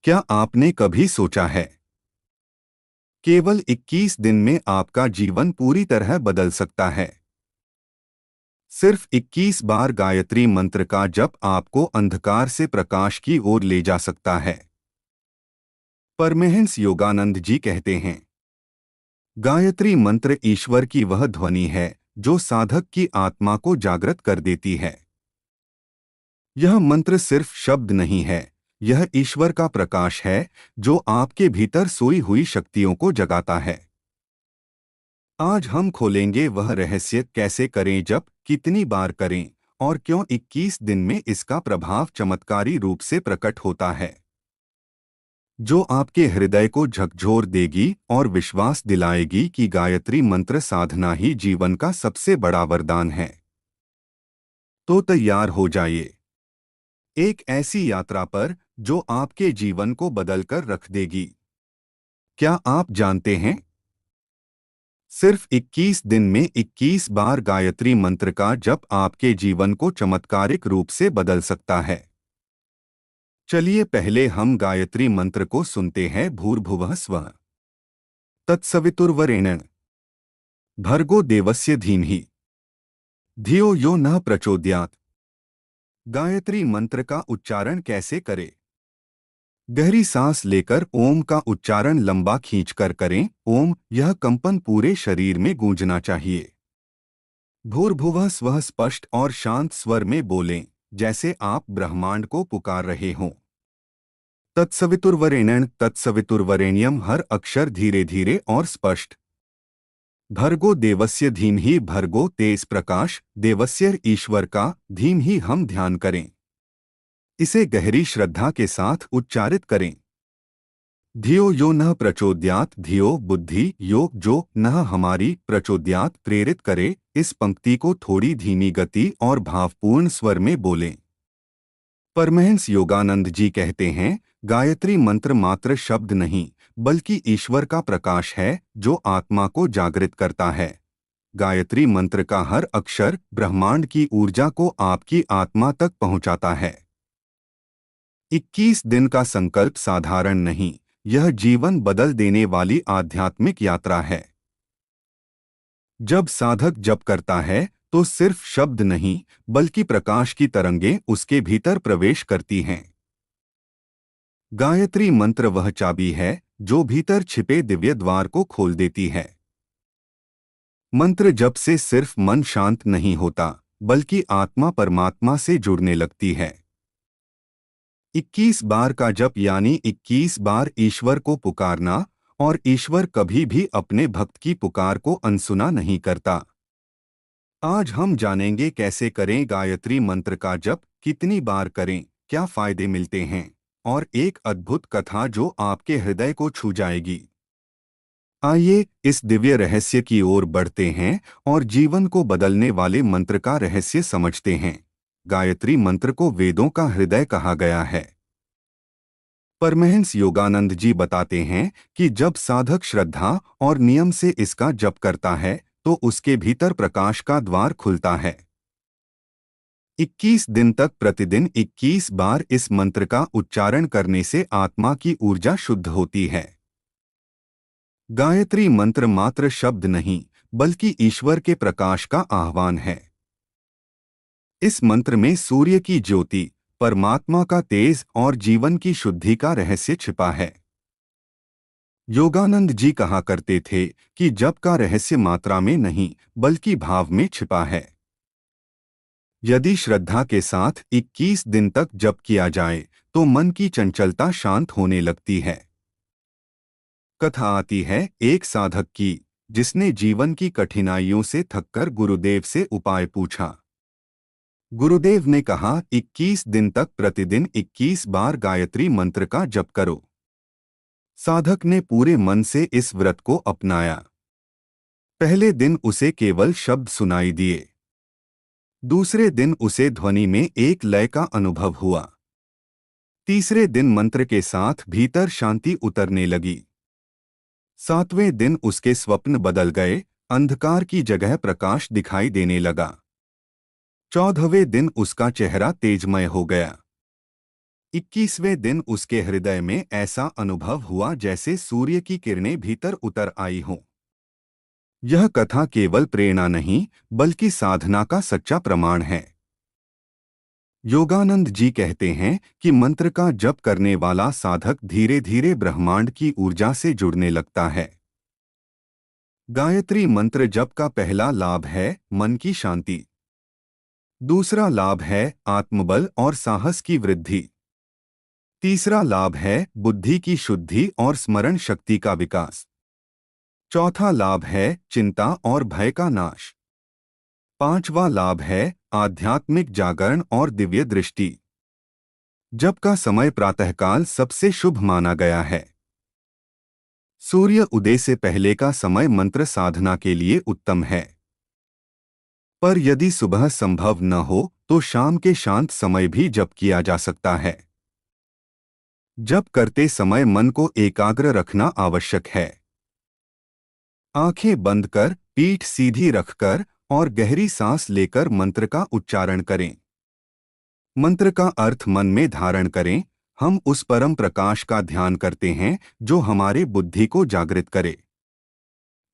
क्या आपने कभी सोचा है केवल 21 दिन में आपका जीवन पूरी तरह बदल सकता है। सिर्फ 21 बार गायत्री मंत्र का जप आपको अंधकार से प्रकाश की ओर ले जा सकता है। परमहंस योगानंद जी कहते हैं, गायत्री मंत्र ईश्वर की वह ध्वनि है जो साधक की आत्मा को जागृत कर देती है। यह मंत्र सिर्फ शब्द नहीं है, यह ईश्वर का प्रकाश है जो आपके भीतर सोई हुई शक्तियों को जगाता है। आज हम खोलेंगे वह रहस्य, कैसे करें जप, कितनी बार करें और क्यों 21 दिन में इसका प्रभाव चमत्कारी रूप से प्रकट होता है, जो आपके हृदय को झकझोर देगी और विश्वास दिलाएगी कि गायत्री मंत्र साधना ही जीवन का सबसे बड़ा वरदान है। तो तैयार हो जाइए एक ऐसी यात्रा पर जो आपके जीवन को बदलकर रख देगी। क्या आप जानते हैं, सिर्फ 21 दिन में 21 बार गायत्री मंत्र का जप आपके जीवन को चमत्कारिक रूप से बदल सकता है। चलिए पहले हम गायत्री मंत्र को सुनते हैं। भूर्भुवः स्वः तत्सवितुर्वरेण्यं भर्गो देवस्य धीमहि धियो यो नः प्रचोदयात्। गायत्री मंत्र का उच्चारण कैसे करें? गहरी सांस लेकर ओम का उच्चारण लंबा खींचकर करें। ओम, यह कंपन पूरे शरीर में गूंजना चाहिए। भूर्भुवः स्वः स्पष्ट और शांत स्वर में बोलें, जैसे आप ब्रह्मांड को पुकार रहे हों। तत्सवितुर्वरेण्यं तत्सवितुर्वरेण्यम, हर अक्षर धीरे धीरे और स्पष्ट। भर्गो देवस्य धीमहि, भर्गो तेज प्रकाश, देवस्य ईश्वर का, धीमहि हम ध्यान करें। इसे गहरी श्रद्धा के साथ उच्चारित करें। धियो यो नः प्रचोदयात्, धियो बुद्धि, योग जो, नः हमारी, प्रचोदयात् प्रेरित करे। इस पंक्ति को थोड़ी धीमी गति और भावपूर्ण स्वर में बोलें। परमहंस योगानंद जी कहते हैं, गायत्री मंत्र मात्र शब्द नहीं बल्कि ईश्वर का प्रकाश है जो आत्मा को जागृत करता है। गायत्री मंत्र का हर अक्षर ब्रह्मांड की ऊर्जा को आपकी आत्मा तक पहुंचाता है। 21 दिन का संकल्प साधारण नहीं, यह जीवन बदल देने वाली आध्यात्मिक यात्रा है। जब साधक जप करता है तो सिर्फ शब्द नहीं बल्कि प्रकाश की तरंगें उसके भीतर प्रवेश करती हैं। गायत्री मंत्र वह चाबी है जो भीतर छिपे दिव्य द्वार को खोल देती है। मंत्र जप से सिर्फ मन शांत नहीं होता बल्कि आत्मा परमात्मा से जुड़ने लगती है। 21 बार का जप यानी 21 बार ईश्वर को पुकारना, और ईश्वर कभी भी अपने भक्त की पुकार को अनसुना नहीं करता। आज हम जानेंगे कैसे करें गायत्री मंत्र का जप, कितनी बार करें, क्या फायदे मिलते हैं और एक अद्भुत कथा जो आपके हृदय को छू जाएगी। आइए इस दिव्य रहस्य की ओर बढ़ते हैं और जीवन को बदलने वाले मंत्र का रहस्य समझते हैं। गायत्री मंत्र को वेदों का हृदय कहा गया है। परमहंस योगानंद जी बताते हैं कि जब साधक श्रद्धा और नियम से इसका जप करता है तो उसके भीतर प्रकाश का द्वार खुलता है। 21 दिन तक प्रतिदिन 21 बार इस मंत्र का उच्चारण करने से आत्मा की ऊर्जा शुद्ध होती है। गायत्री मंत्र मात्र शब्द नहीं बल्कि ईश्वर के प्रकाश का आह्वान है। इस मंत्र में सूर्य की ज्योति, परमात्मा का तेज और जीवन की शुद्धि का रहस्य छिपा है। योगानंद जी कहा करते थे कि जप का रहस्य मात्रा में नहीं बल्कि भाव में छिपा है। यदि श्रद्धा के साथ 21 दिन तक जप किया जाए तो मन की चंचलता शांत होने लगती है। कथा आती है एक साधक की, जिसने जीवन की कठिनाइयों से थककर गुरुदेव से उपाय पूछा। गुरुदेव ने कहा, 21 दिन तक प्रतिदिन 21 बार गायत्री मंत्र का जप करो। साधक ने पूरे मन से इस व्रत को अपनाया। पहले दिन उसे केवल शब्द सुनाई दिए। दूसरे दिन उसे ध्वनि में एक लय का अनुभव हुआ। तीसरे दिन मंत्र के साथ भीतर शांति उतरने लगी। सातवें दिन उसके स्वप्न बदल गए, अंधकार की जगह प्रकाश दिखाई देने लगा। 14वें दिन उसका चेहरा तेजमय हो गया। 21वें दिन उसके हृदय में ऐसा अनुभव हुआ जैसे सूर्य की किरणें भीतर उतर आई हों। यह कथा केवल प्रेरणा नहीं, बल्कि साधना का सच्चा प्रमाण है। योगानंद जी कहते हैं कि मंत्र का जप करने वाला साधक धीरे धीरे ब्रह्मांड की ऊर्जा से जुड़ने लगता है। गायत्री मंत्र जप का पहला लाभ है मन की शांति। दूसरा लाभ है आत्मबल और साहस की वृद्धि। तीसरा लाभ है बुद्धि की शुद्धि और स्मरण शक्ति का विकास। चौथा लाभ है चिंता और भय का नाश। पांचवा लाभ है आध्यात्मिक जागरण और दिव्य दृष्टि। जप का समय प्रातःकाल सबसे शुभ माना गया है। सूर्य उदय से पहले का समय मंत्र साधना के लिए उत्तम है। पर यदि सुबह संभव न हो तो शाम के शांत समय भी जप किया जा सकता है। जप करते समय मन को एकाग्र रखना आवश्यक है। आंखें बंद कर, पीठ सीधी रखकर और गहरी सांस लेकर मंत्र का उच्चारण करें। मंत्र का अर्थ मन में धारण करें। हम उस परम प्रकाश का ध्यान करते हैं जो हमारे बुद्धि को जागृत करे।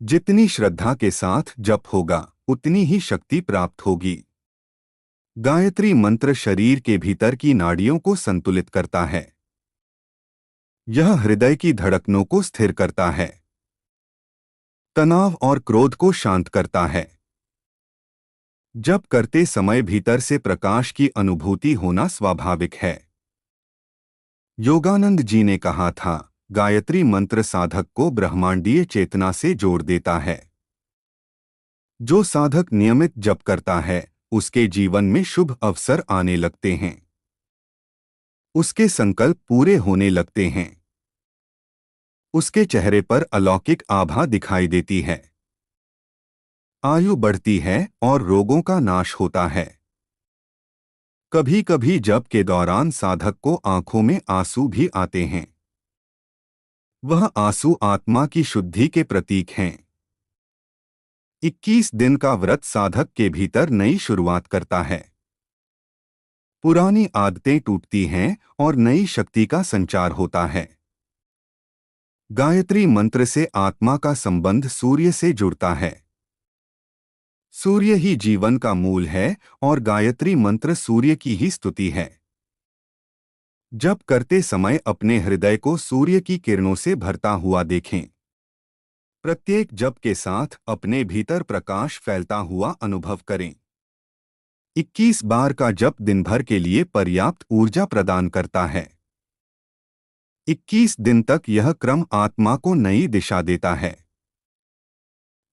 जितनी श्रद्धा के साथ जप होगा, उतनी ही शक्ति प्राप्त होगी। गायत्री मंत्र शरीर के भीतर की नाड़ियों को संतुलित करता है। यह हृदय की धड़कनों को स्थिर करता है, तनाव और क्रोध को शांत करता है। जप करते समय भीतर से प्रकाश की अनुभूति होना स्वाभाविक है। योगानंद जी ने कहा था, गायत्री मंत्र साधक को ब्रह्मांडीय चेतना से जोड़ देता है। जो साधक नियमित जप करता है, उसके जीवन में शुभ अवसर आने लगते हैं। उसके संकल्प पूरे होने लगते हैं। उसके चेहरे पर अलौकिक आभा दिखाई देती है। आयु बढ़ती है और रोगों का नाश होता है। कभी कभी जप के दौरान साधक को आंखों में आंसू भी आते हैं। वह आंसू आत्मा की शुद्धि के प्रतीक हैं। 21 दिन का व्रत साधक के भीतर नई शुरुआत करता है। पुरानी आदतें टूटती हैं और नई शक्ति का संचार होता है। गायत्री मंत्र से आत्मा का संबंध सूर्य से जुड़ता है। सूर्य ही जीवन का मूल है और गायत्री मंत्र सूर्य की ही स्तुति है। जप करते समय अपने हृदय को सूर्य की किरणों से भरता हुआ देखें। प्रत्येक जप के साथ अपने भीतर प्रकाश फैलता हुआ अनुभव करें। 21 बार का जप दिन भर के लिए पर्याप्त ऊर्जा प्रदान करता है। 21 दिन तक यह क्रम आत्मा को नई दिशा देता है।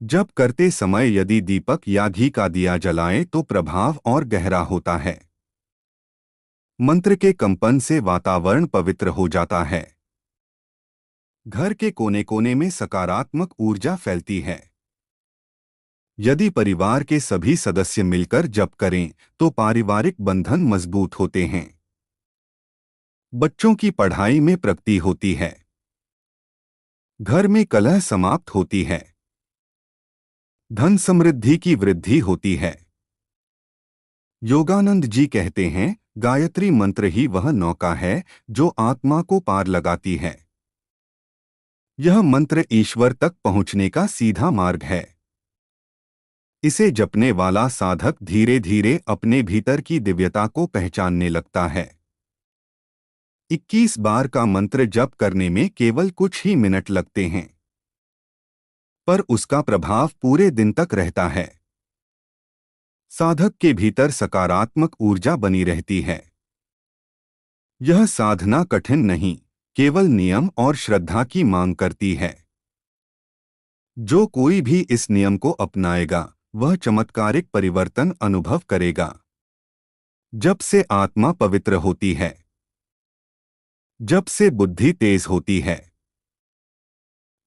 जप करते समय यदि दीपक या घी का दिया जलाएं तो प्रभाव और गहरा होता है। मंत्र के कंपन से वातावरण पवित्र हो जाता है। घर के कोने कोने में सकारात्मक ऊर्जा फैलती है। यदि परिवार के सभी सदस्य मिलकर जप करें तो पारिवारिक बंधन मजबूत होते हैं। बच्चों की पढ़ाई में प्रगति होती है। घर में कलह समाप्त होती है। धन समृद्धि की वृद्धि होती है। योगानंद जी कहते हैं, गायत्री मंत्र ही वह नौका है जो आत्मा को पार लगाती है। यह मंत्र ईश्वर तक पहुंचने का सीधा मार्ग है। इसे जपने वाला साधक धीरे धीरे अपने भीतर की दिव्यता को पहचानने लगता है। 21 बार का मंत्र जप करने में केवल कुछ ही मिनट लगते हैं, पर उसका प्रभाव पूरे दिन तक रहता है। साधक के भीतर सकारात्मक ऊर्जा बनी रहती है। यह साधना कठिन नहीं, केवल नियम और श्रद्धा की मांग करती है। जो कोई भी इस नियम को अपनाएगा, वह चमत्कारिक परिवर्तन अनुभव करेगा। जप से आत्मा पवित्र होती है। जप से बुद्धि तेज होती है।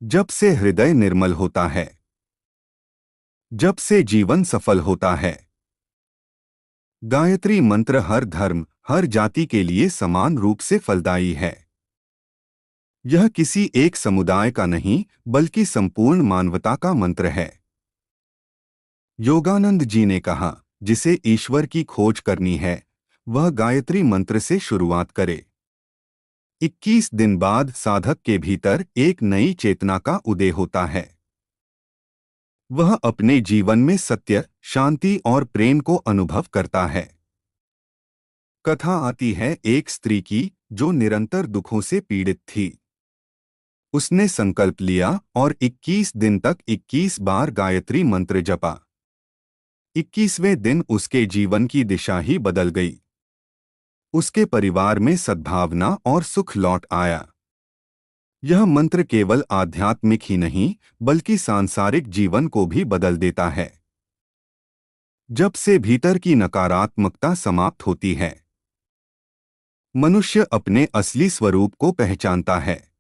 जप से हृदय निर्मल होता है। जप से जीवन सफल होता है। गायत्री मंत्र हर धर्म, हर जाति के लिए समान रूप से फलदायी है। यह किसी एक समुदाय का नहीं, बल्कि संपूर्ण मानवता का मंत्र है। योगानंद जी ने कहा, जिसे ईश्वर की खोज करनी है, वह गायत्री मंत्र से शुरुआत करे। 21 दिन बाद साधक के भीतर एक नई चेतना का उदय होता है। वह अपने जीवन में सत्य, शांति और प्रेम को अनुभव करता है। कथा आती है एक स्त्री की जो निरंतर दुखों से पीड़ित थी। उसने संकल्प लिया और 21 दिन तक 21 बार गायत्री मंत्र जपा। 21वें दिन उसके जीवन की दिशा ही बदल गई। उसके परिवार में सद्भावना और सुख लौट आया। यह मंत्र केवल आध्यात्मिक ही नहीं बल्कि सांसारिक जीवन को भी बदल देता है। जब से भीतर की नकारात्मकता समाप्त होती है, मनुष्य अपने असली स्वरूप को पहचानता है।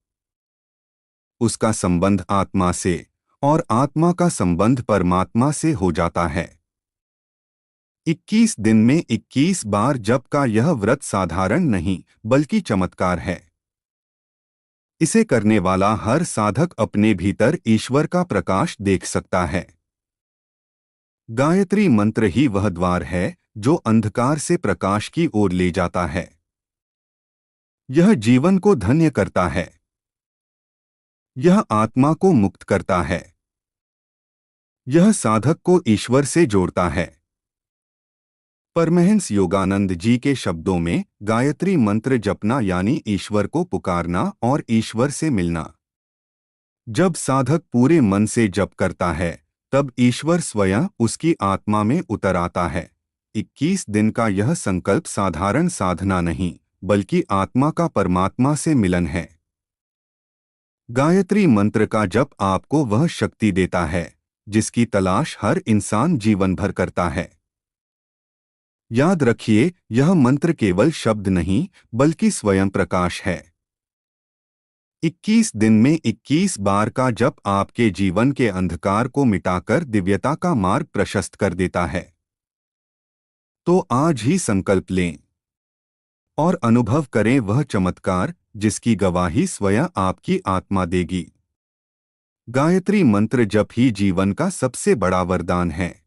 उसका संबंध आत्मा से और आत्मा का संबंध परमात्मा से हो जाता है। 21 दिन में 21 बार जप का यह व्रत साधारण नहीं बल्कि चमत्कार है। इसे करने वाला हर साधक अपने भीतर ईश्वर का प्रकाश देख सकता है। गायत्री मंत्र ही वह द्वार है जो अंधकार से प्रकाश की ओर ले जाता है। यह जीवन को धन्य करता है। यह आत्मा को मुक्त करता है। यह साधक को ईश्वर से जोड़ता है। परमहंस योगानंद जी के शब्दों में गायत्री मंत्र जपना यानी ईश्वर को पुकारना और ईश्वर से मिलना। जब साधक पूरे मन से जप करता है तब ईश्वर स्वयं उसकी आत्मा में उतर आता है। 21 दिन का यह संकल्प साधारण साधना नहीं बल्कि आत्मा का परमात्मा से मिलन है। गायत्री मंत्र का जप आपको वह शक्ति देता है जिसकी तलाश हर इंसान जीवन भर करता है। याद रखिए, यह मंत्र केवल शब्द नहीं बल्कि स्वयं प्रकाश है। 21 दिन में 21 बार का जप आपके जीवन के अंधकार को मिटाकर दिव्यता का मार्ग प्रशस्त कर देता है। तो आज ही संकल्प लें और अनुभव करें वह चमत्कार जिसकी गवाही स्वयं आपकी आत्मा देगी। गायत्री मंत्र जप ही जीवन का सबसे बड़ा वरदान है।